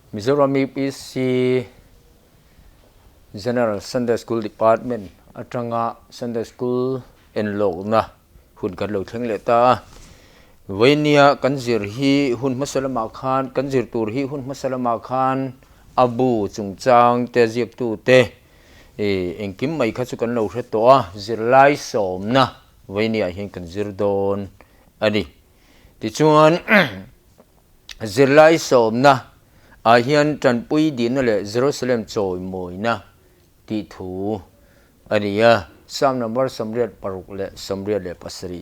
Mizoram EPC General Sunday School Department atanga Sunday School enlo na hun kan lo theng le ta Venia kanjir hi hun masalama khan kanjir tur hi hun masalama khan abu chungchang te jiak tu te engkim mai kha chu kan lo hre to zirlai som na Venia hin kanjir don ani ti chuan zirlai som na a hian tanpui din le Jerusalem choi moina ti thu ania sam number samriat paruk le samriat le pasari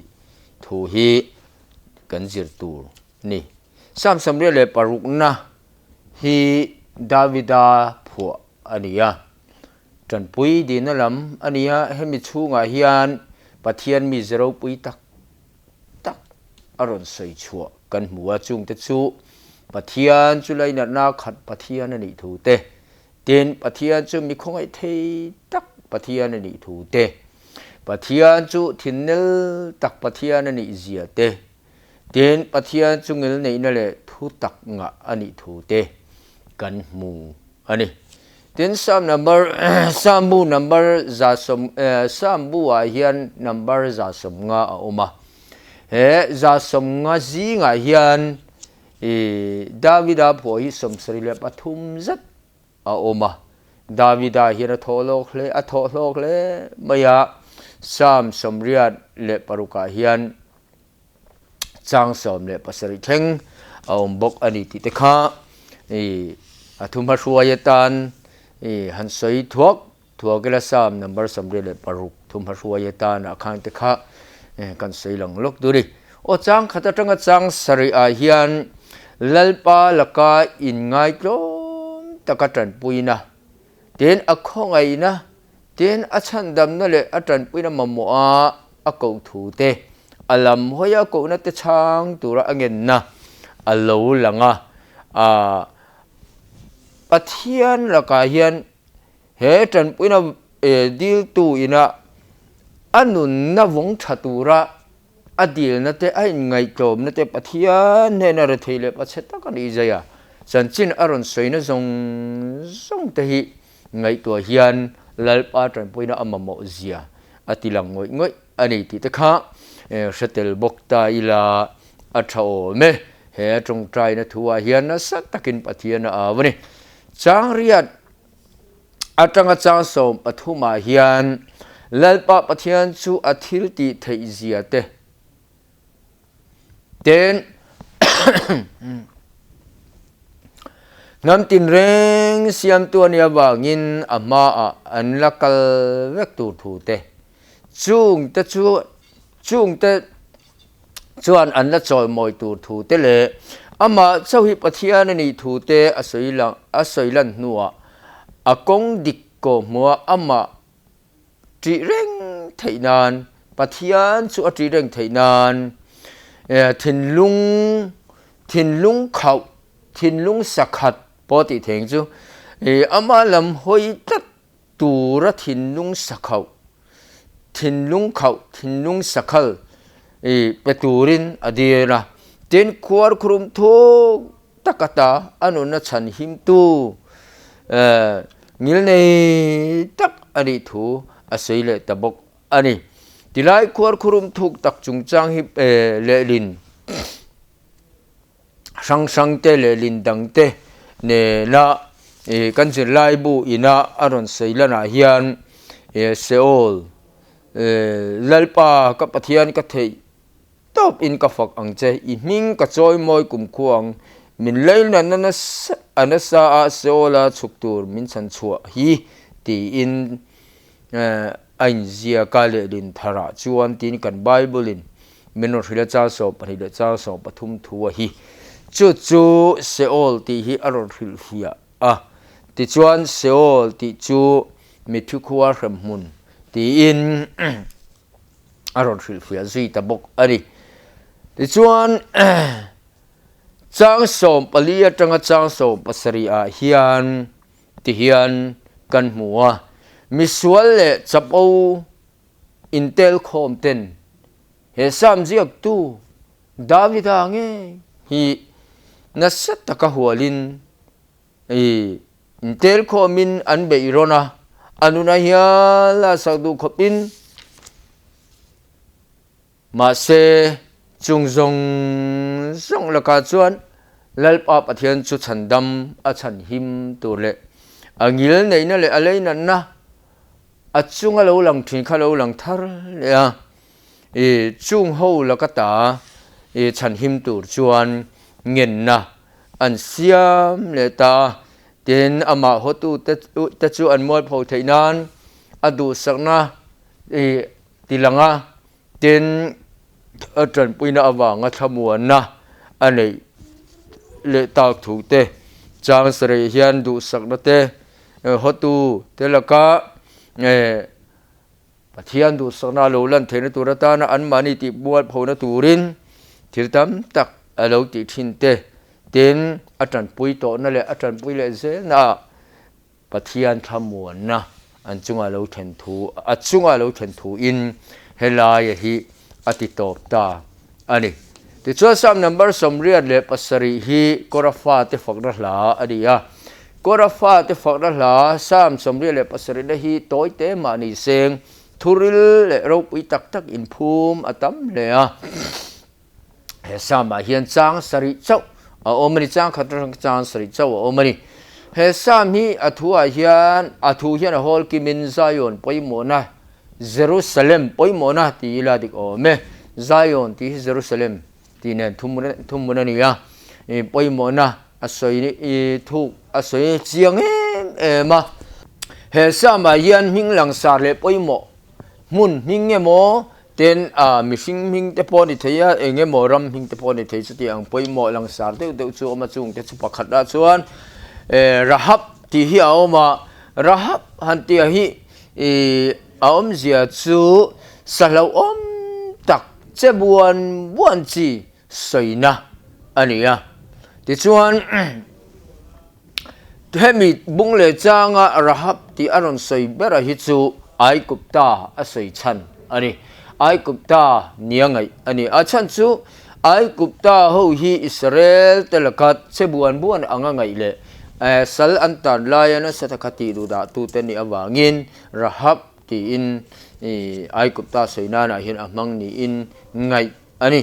thu hi kanjir tur ni sam samriat le paruk na hi Davida phua ania tanpui din lam ania hemi chunga hian pathian mi zero pui tak aron sei chua kan muwa chung te chu pathian chu laina na khat pathian ani thu te ten pathian chu mi khongai thei tak pathian ani thu te pathian chu thinnel tak pathian ani zia te ten pathian chu ngel nei na le thu tak nga ani thu te kan mu ani ten sambu number za som sambu a hian number za som nga a oma he za som nga zi nga hian Davida pho hi somsari le pathum zat a oma Davida hian a tholok le maya sam somriat le paruka hian chang som le pasari theng a bok ani ti te kha athum ha ruayatan han soi thuakela sam number somri le paruk thum ha ruayatan akhang te kha kan sei lang lok duri o chang khata tanga chang sari a hian lalpa laka in ngai klom takatan puina ten akhongai na ten achandam na le atan puina mammo a ko thu te alam hoya ko na te chang tura angen na alo langa pathian laka hian he tan puina dil tu ina anun na wong thatura adil na te ai ngai klom na te pathian ne na re theile pacheta kan ijaya chanchin aron soina zong te hi ngai to hian lalpa tan puina amamo zia atilang ngoi ani ti te kha setel bokta ila athao me he trong trai na thuwa hian na sat takin pathian a awani chang riat atanga chang som athuma hian lalpa pathian chu athil ti thei zia te ten ngam tin reng siam tu ania wangin ama an lakal vek tu thu te chung te chuan an la choi moi tu thu te le ama chawi pathian ani thu te asoilan nuwa akong dikko muwa ama tri reng theinan pathian chu atri reng theinan thinlung khau thinlung sakhat poti theng chu ama lam hoi tat tura thinlung sakhau thinlung khau thinlung sakhal peturin adira ten khwar khrum thok takata anuna chan him tu ngilnei tak ani thu aseile tabok ani tilai khwar khrum thuk tak chungchang hi lelin sang te lelin dang te ne la kanjir lai bu ina aron seilana hian seol lalpa ka pathian ka thei top in ka fak angche I hming ka choi moi kum khuang min leina anasa a seola chuktur min chan chua hi ti in ain zia ka le din thara chuan tin kan bible in menor hila cha so panila cha so pathum thuwa hi chu seol ti hi aror hil hia ti chuan seol ti chu mithu khuwa rammun ti in aror hil hia zui tabok ari ti chuan chang som palia tanga chang som pasari a hian ti hian kan muwa misual le chapo intel khom ten he sam jiak tu Davida nge hi nasat taka hualin tel kho min an be irona anuna hiya la sadu khopin ma se chungzong song la ka chuan lalpa pathian chu chandam a chan him tur le angil nei na le aleina na achunga lo lang thin kha lo lang thar le a chung ho la ka ta chan him tur chuan ngen na an siam le ta ten ama hotu te chu an mol pho theinan adu sakna tilanga ten atran puina awanga thamuan na anei le tak thu te chang sare hian du sakna te hotu telaka pathian du sakna lo lan theina turata na an mani ti buat phona turin thiltam tak alo ti thin te ten atran pui to na le atran pui le ze na pathian thamuan na an chunga lo then thu achunga lo then thu in helai hi atitop ta ani ti chu sam number somriat le pasari hi korafa te fakra hla adia korafa te fakra hla sam somriat le pasari le hi toy te mani seng thuril le ro pui tak tak in phum atam le a he sama hian chang sari chau a omani chang khatrang chang sari chau a omani he sam hi athua hian athu hian a hol kimin zion poimona Jerusalem poimona ti la dik ome Zion ti Jerusalem ti nen thumuna ni ya poimona asoi thu asoi chiang ma he sama hian hinglang sar le poimo mun hinge mo ten mishing ming te pon ni theya enge moram hing te pon ni thei chuti ang poimo lang sar te chu ma chung te chu pakhat da chuan rahab ti hi aoma rahab han ti hi aom zia chu salo om tak chebuan buan chi soina ania ti chuan hemi bungle changa rahab ti aron soi bera hi chu ai kupta a soi chan ani ai kupta niangai ani a chan chu ai kupta ho hi Israel telakat chebuan buan anga ngai le sal antan layana satakati du da tu te ni awangin rahab ti in ai kupta soina na hin amang ni in ngai ani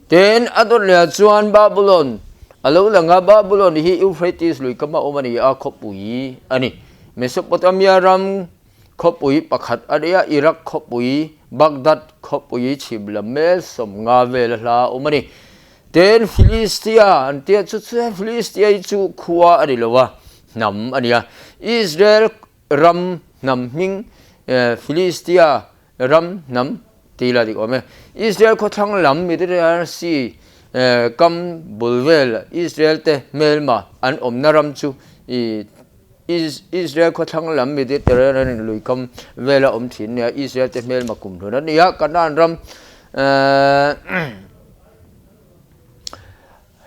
ten adon le chuan babylon alo langa babylon hi Euphrates lui kama omani a khopui ani Mesopotamia ram khopui pakhat aria Iraq khopui Baghdad khopui chibla mel som nga vel hla omani ten Philistia antia chu Philistia chu khuwa ani lowa nam ania Israel ram nam hing Philistia ram nam tila dik ome Israel ko thang lam Mediterranean Sea kam bulvel Israel te melma an omnaram chu Israel ko thang lam Mediterranean lui kam vela thin ne Israel te melma kum thona nia kanan ram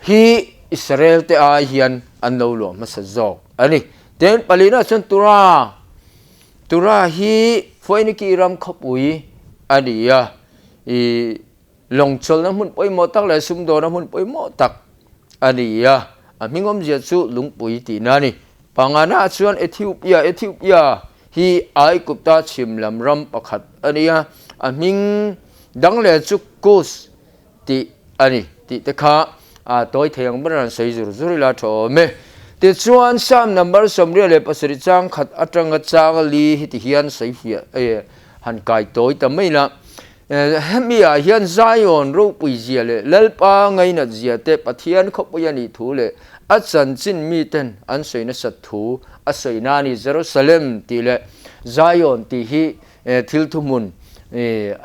hi Israel te a hian an lo lo masazok ani ten palina chun tura hi foiniki ram khopui adia longchol na mun poimo tak le sumdo na mun poimo tak adia amingom zia chu lungpui ti nani pangana chuan Ethiopia hi ai kupta chimlam ram pakhat ania aming dangle chu kus ti ani ti tekha toy theyang baran sei zur la thome ti chuan sam number somri le pasri chang khat atanga chagali hi ti hian sei hi han kai toy tamaila hemia hian Zion ro pui zia le lalpa ngai na zia te pathian khopuyani thule achan chin mi ten an soina sathu asoina ni Jerusalem ti le Zion ti hi thil thumun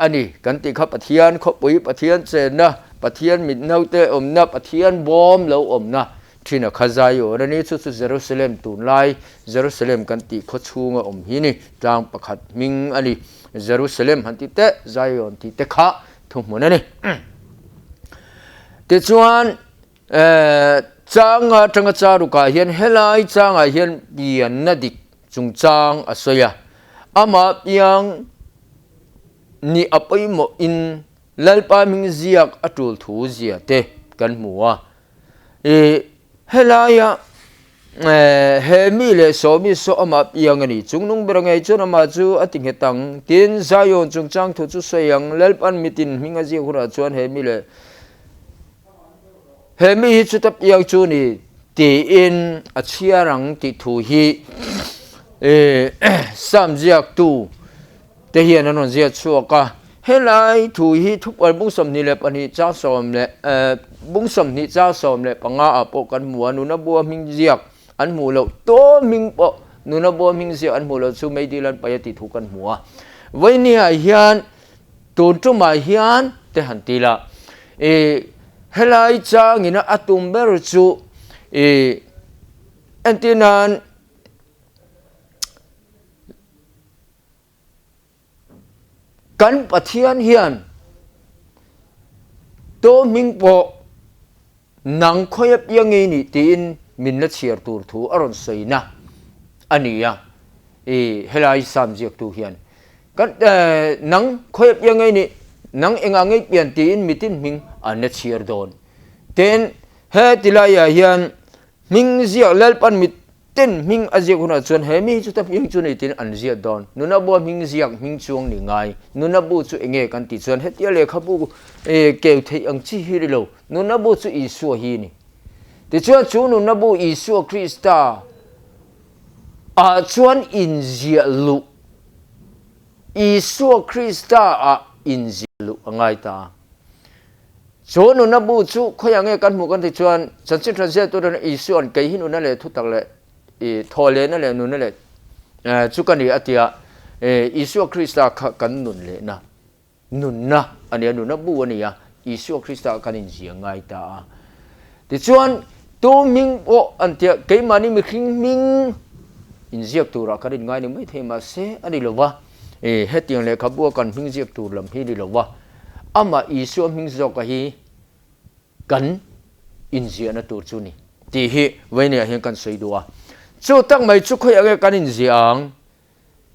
ani kan ti kha pathian khopui pathian chena pathian mitnau te omna pathian bom lo omna thina khazayo rani chu Jerusalem tunlai Jerusalem kan ti khochunga om hi ni tang pakhat ming ani Jerusalem hanti te Zion ti te kha thumunani te chuan changa tanga charu ka hian helai changa hian pian nadik chungchang asoya ama piang ni apaimo in lalpa ming ziak atul thu zia te kan muwa helaya เฮมีเลโซมิโซอมายังนี่จุงนุงเบรงไอจุนมาจูอติงเฮตังตินซายอนจุงจังทุจุสยังเลลปันมิตินมิงาจีคุราจวนเฮมีจุตับยังจูนี่ตีอินอเชียรังติทูฮีสามเจียกตูเทียนนนเจียชัวกะเฮไลทูฮีทุกวันบุ้งสมนี่เลปันฮิจ้าสมเลบุ้งสมนี่จ้าสมเลปังอาปกันมัวนุนบัวมิงเจียกอันหมูเราโตมิงปอนุนบัวมิงเสียอันหมูเราซูไม่ดีลันไปติถูกันหัวไว้เนี่ยเฮียนตูนจุมาเฮียนแต่หันตีละเฮลัยจางอินะอัตุมเบรจูอันที่นั้นกันปะเทียนเฮียนโตมิงปอนังคอยบยังไงนี่ตีนมินนัดเชียร์ตูร์ทูอารอนไซนะอันนี้อ่ะเฮลัยสามเจียกตูเฮียนกันนังคอยบยังไงนี่นังเองอ่างไงเปลี่ยนตีนมิตินมิงอันนัดเชียร์โดนเต็นเฮติลายาเฮียนมิงเจียกเลลปันมิตินมิงอาเจียกคนส่วนเฮมีจุดที่ยังจุนไอตินอันเจียดโดนนุนบัวมิงเจียกมิงช่วงนี่ไงนุนบัวจุเองกันติส่วนเฮติเลขบุเกี่ยวที่อังชีฮิริโลนุนบัวจุอีสัวฮีนี่แต่ชวนจูนุนบูอิสุคริสต์ชวนอินเจียลุอิสุคริสต์อินเจียลุไงตาชวนนุนบูจูเขาอย่างเงี้ยกันหมู่กันที่ชวนฉันทรานเซตัวนั้นอิสุอันไกลหินุนั่นแหละทุกตักเลยทอเลนั่นแหละนุนนั่นแหละจุกันนี่อติยาอิสุคริสต์กันนุนเลยนะนุนนะอันนี้นุนบูอันนี้อิสุคริสต์กันอินเจียไงตาแต่ชวนตัวมิงโออันเดียเกี่ยมันนี่มีคิงมิงอินเจียกตัวรักกันง่ายนี่ไม่เทมาเสอันนี้หรอวะเฮ็ดอย่างไรครับบัวกันมิงเจียกตัวลำพีนี่หรอวะอามาอีส่วนมิงจอกฮีกันอินเจียนตัวจุนี่ที่ฮีไว้เนี่ยเห็นกันสวยดัวจุดตั้งไม่จุดเขาอยากกันอินเจียง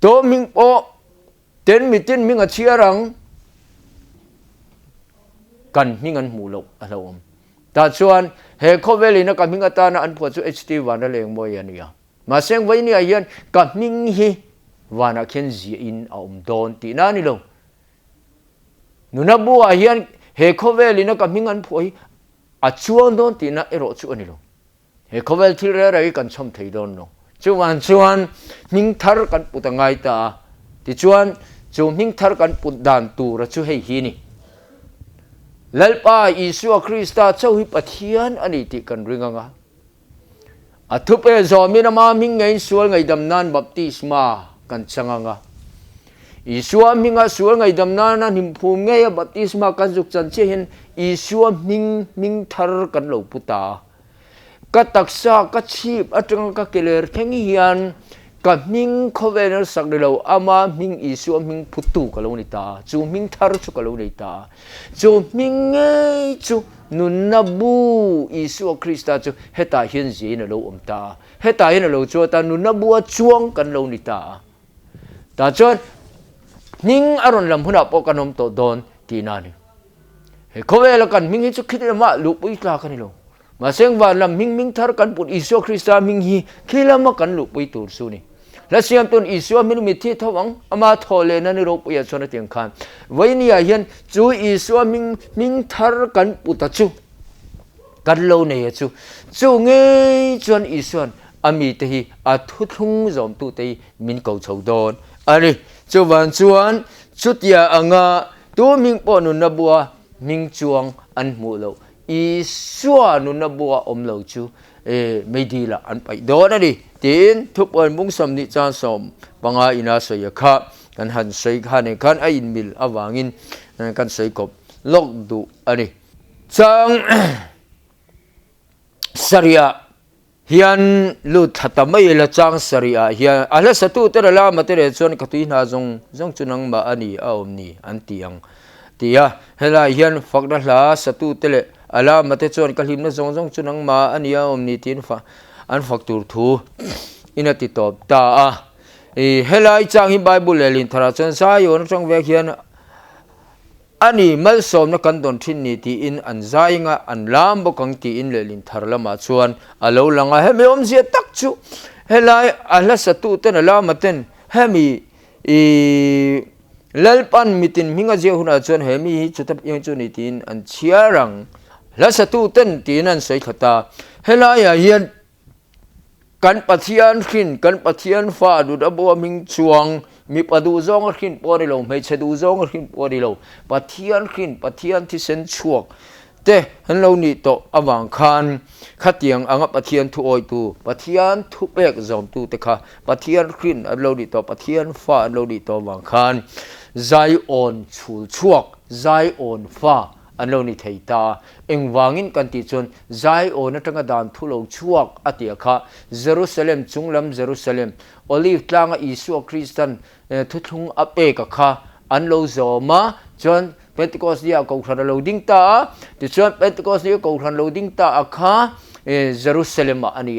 ตัวมิงโอเต็นมิตินมิงอัจฉริยะกันมิงอันหมู่โลกอะไรวะแต่ชวนเฮโคเวลินะกับมิงตานะอันพอจูHT1นั่นเองบ่ยันเนี่ยมาเสียงไว้เนี่ยยันกับมิงฮีวานะเคนจีอินเอาโดนตีนั่นนี่ลงนุนบัวยันเฮโคเวลินะกับมิงอันพอยอาชวนโดนตีน่ะเอโรชวนนี่ลงเฮโคเวลที่เรื่องอะไรกันชมไทยโดนลงชวนมิงทาร์กันปุตไงตาที่ชวนมิงทาร์กันปุตดันตูระชูให้ฮีนี่เลลป้าอิสุคริสต์เจ้าหิปะเทียนอันนี้ที่กันเรื่องงะอัทุเปจอมินามามิงไงสวนไงดำนานบัพติสมากันช่างงะอิสุมิงสวนไงดำนานนั้นหิมพูมไงบัพติสมากันจุกจันเชหินอิสุมิงทาร์กันเหล่าพุตตากัตักษากัชีบอัตรังกักเกลร์เทงฮิยันกับมิงโคเวนสักเดลอามามิงอิสุมิงพุตุกะโลนิตาจูมิงทารุชุกะโลนิตาจูมิงเงจูนุนนบูอิสุคริสต์จูเฮตาเฮนจีนโลอมตาเฮตาเฮนโลจูตานุนนบูจวงกันโลนิตาตาจวนมิงอารอนลำพุนาปกันอมโตโดนตีนานี่เฮโคเวลกันมิงฮิจุคิดมาลุปุยตากันนี่โลมาเสียงว่าลำมิงทาร์กันปุอิสุคริสต์มิงฮีคิลามากันลุปุยตูร์ซูนี่และเสียงต้นอิสุมิมิที่ทวังอามาทอเลนันโรปยาชนเตียงขันไว้เนี่ยยันจูอิสุมิงทาร์กันปุตจูกันโลเนียจูเงยจวนอิสุอามีเตฮีอาทุทุงจอมตุเตฮีมินเกาชาวดอนอันนี้จวนจุดยาอ่างตัวมิงปอนุนบัวมิงจวงอันมูโลอิสุนุนบัวอมโลจูไม่ดีละอันไปโดนนะดิทีนทุกวันมุ่งสำนิจาสมปังอาอินาสยค่ะกันหันใส่ขันกันไออินมิลอวางินกันใส่กบลกดูอันนี้จังสริยาเฮียนลุดหัตไม่ละจังสริยาเฮียนอะไรสัตุเตระลามาเตระจวนกตุยนาจงจุนังมาอันนี้เอาอมนี่อันตียงตียาเฮลาเฮียนฟักดัลลาสัตุเตระอาลามาเตจวนกัลหิมนะจงจุนังมาอันนี้เอาอมนี่ตีนฟ้าอันฟักตูร์ทูอินติตอบตาเฮลัยจังฮิไบเบิลเลลินทาราชนสายอนจังเวกเฮียน อันนี้มัลสอมนักันดอนทินนี่ที่อินอันใจงะอันลามบกังที่อินเลลินทารละมาชวนอาลูลังเฮมีอมเสียตักชูเฮลายอัลละสตูเตนลามาเตนเฮมีลลปันมิตินมิงะเจหุนาชวนเฮมีจุดทับยังจุนิตินอันเชียรังละสตูเตนที่นั่นใส่ขตาเฮลายเฮียนกันปะเทียนขินกันปะเทียนฟ้าดูดบัวมิงชวงมีปะดูซองขินปอดิโลไม่ใช่ดูซองขินปอดิโลปะเทียนขินปะเทียนที่เส้นชวกเต้ฮันเรานี่โตอวังคันขัดยังอ่างปะเทียนทุออยตูปะเทียนทุเปกจอมตูเตค่ะปะเทียนขินอันเรานี่โตปะเทียนฟ้าอันเรานี่โตวังคันใจอ่อนชูชวกใจอ่อนฟ้าอันเรานี่ไทยตาเอ็งวางินกันติจนใจโอนัตงดานทุโลชวกอติยค่ะเยรูซาเล็มจุงลำเยรูซาเล็มโอลิฟตลางอิสุคริสตันทุทุงอัปเอกค่ะอันโลโซมาจนเปนติโคสเดียกอุทันโลดิงตาติจนเปนติโคสเดียกอุทันโลดิงตาอะค่ะเยรูซาเล็มอันนี้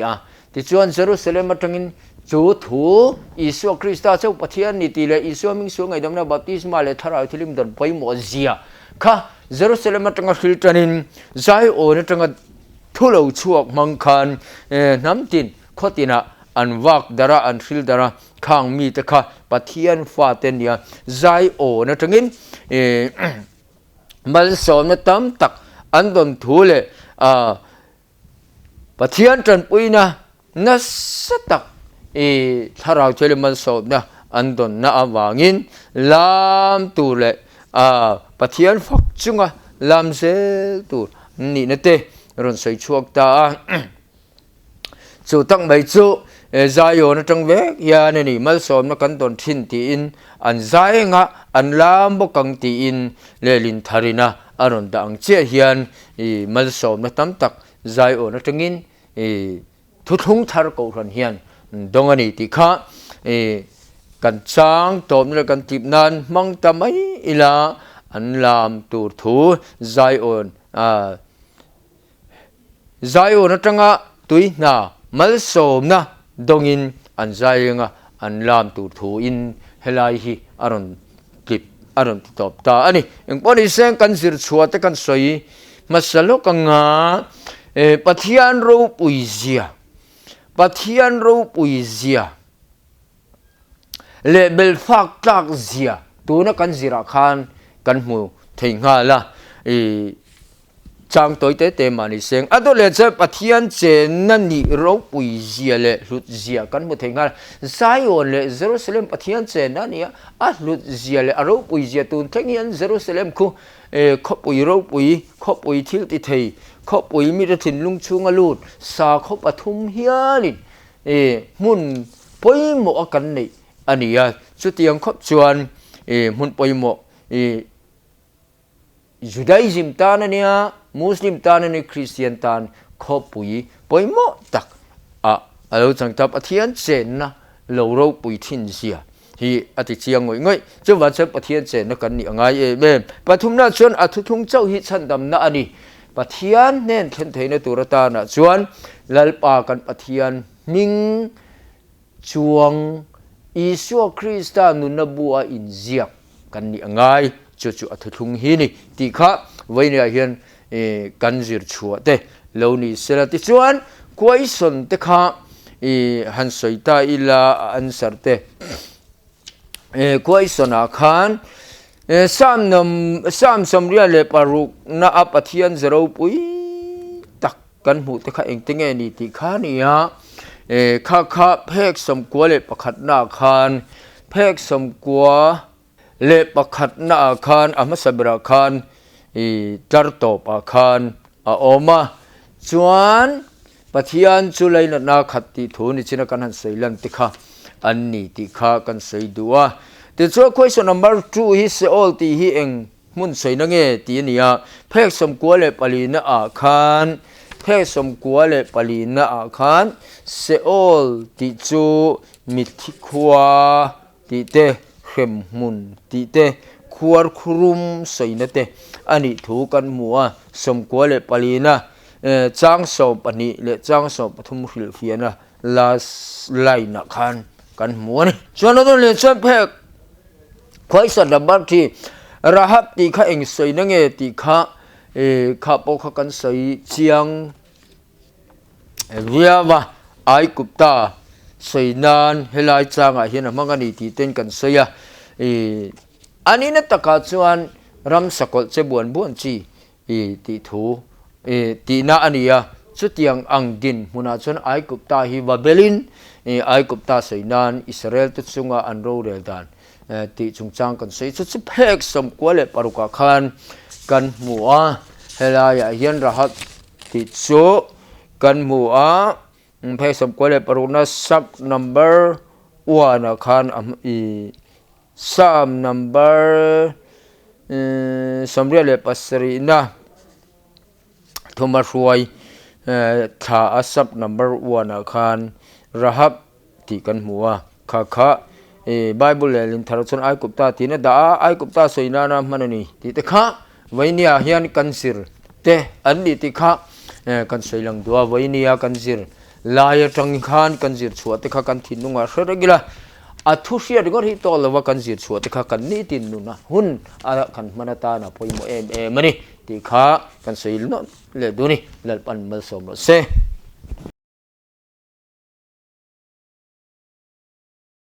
ติจนเยรูซาเล็มตั้งอินจูทูอิสุคริสต์เจ้าปะเทียนนิติเลอิสุมิงสุงไอดำนาบัพติสมาเลทาราทิลิมดันไปโมเซียค่ะเยรูซาเล็มตั้งฟิลตันินใจโอนัตั้งทุโลชวกมังคันน้ำตินขตินะอันวักดาราอันฟิลดาราข้างมีตะค่ะปะเทียนฟ้าเตนเนี่ยใจโอนัตั้งมัลสอมนัตมตักอันดอนทูเลปะเทียนจันปุยนะนัสตักถ้าเราเชื่อมันสอบนะอันดอนน่าวางินลามตูเลปะเทียนฟักจุงะลามเซตูนี่นะเตรอนใส่ชวกตาจูตั้งไม่จูใจโยนะจังเวกยานี่มันสอบนะกันดอนทินตีอินอันใจงะอันลามบกังตีอินเลลินทารินะอารอนดังเจียเฮียนมันสอบนะตั้มตักใจโอนะจังอินทุทุงทารกูรันเฮียนดงอันนี้ที่ข้ากันช้างตบนี่กันติบนันมังตะไม่อิลาอันลามตูทูใจโอนใจโอนนะจังะตุยนะมัลสมนะดงอินอันใจงะอันลามตูทูอินเฮลัยฮีอารอนติบอารอนตบตาอันนี้ยังพอดีเสียงกันสิรชัวแต่กันสวยมาสโลกังะปะเทียนรูปุยเซียปะเทียนรูปุยเซียเลเบลฟักตักเซียตัวนักกันสิราคานกันหูถึงหาละจางตัวเตะมานิเซงอะตัวเลเจปะเทียนเจนันนี่รูปุยเซียเลลุดเซียกันหูถึงหาไซโอนเลเยรูซาเล็มปะเทียนเจนันนี่อะลุดเซียเลรูปุยเซียตัวถึงยันเยรูซาเล็มคูขบปุยรูปุยขบปุยทิลติเทยขบปุยมีรถินลุงชุงอลูดสาขบปทุมเฮียนิมุนปุยหมอกันนี่อันนี้สุดยังขบชวนมุนปุยหมอยูดาอิซึมตานันเนี่ยมุสลิมตานันเนี่ยคริสเตียนตานขบปุยหมอตักเราจังทับอธิยันเจนนะเราเราปุยทิ้งเสียที่อธิเชียงง่อยจะว่าจะปะเทียนเจนนักกันนี่ง่ายเองปฐุมนาชวนอทุทุงเจ้าฮิชันดำนะอันนี้ปะเทียนเน้นเข็นเทนตุรตานะชวนลลปากันปะเทียนมิงจวงอิสุคริสต์นุนบัวอินเซียกันนี่ง่ายจู่ๆอทุทุงฮีนี่ที่ข้าไว้ในเฮียนกันจิรชัวเตเหล่านี้เสร็จชวนกวยสนเตข้าหันสอยตาอิลาอันสัรเตกวยสนาคานสามสมเรียเลปารุกนาอปะเทียนเจรูปุยตักกันหูเตข้าเองติงเอนี่ที่ข้านี่ข้าเพกสมกัวเลปขัดนาคานเพกสมกัวเลปขัดนาคานอามัสบราคานจารโตปาคานอมาจวนปะเทียนจุลัยนาขัดติทูนิชินกันหันใส่ลันติข้าอันนี้ติข้ากันใส่ดัวแต่ช่วย question number 2 he say all ที่ he เองมุนใส่นังเอที่นี่เพกสมกัวเลปลีนาอาคานเพกสมกัวเลปลีนาอาคาน say all ที่จูมิทิคัวที่เตเข้มมุนที่เตขวารครุมใส่นั่นเตอันนี้ถูกกันมัวสมกัวเลปลีนาจ้างสอบปนิเลจ้างสอบปฐุมฮิลเฟียนะลาไลนักขันกันมัวนี่ส่วนนั้นเลยส่วนเพกควายสัตว์ดับบที่ ระหับตีข้าเองสวยนังเอตีข้าข้าปกกันสวยเชียงเวียวะไอกุปตาสวยนานเฮลัยจางเห็นมังกันนี่ตีเต้นกันสวยอันนี้นัตตะชวนรำสกลเจบวนบวนจีตีทูตีน่าอันนี้สุดยังอังดินมุนาชนไอกุปตาฮิวาเบลินไอกุปตาสวยนานอิสราเอลตุสุงาอันโรเรลดานตีจงจางกันสวยสุดเพกสมควรเลยปารุกาคันกันมัวเฮลายเฮียนรหัสติดโซกันมัวเพกสมควรเลยปารุณาซับ number 1คันซับ number สมเรียเลยปัสรีนะทมาช่วยถ้าซับ number 1คันรหัสติกันมัวข้าBible le tharochon ai kupta tina da ai kupta soina na manani ti te kha vainia hian kansir te anni ti kha kan soilang dua vainia kansir laya tang khan kansir chua te kha kan thinunga hregila athu sia rigor hi tol wa kansir chua te kha kan ni tin nu na hun a kan manata na poimo mani ti kha kan soil no le duni lal pan mal som se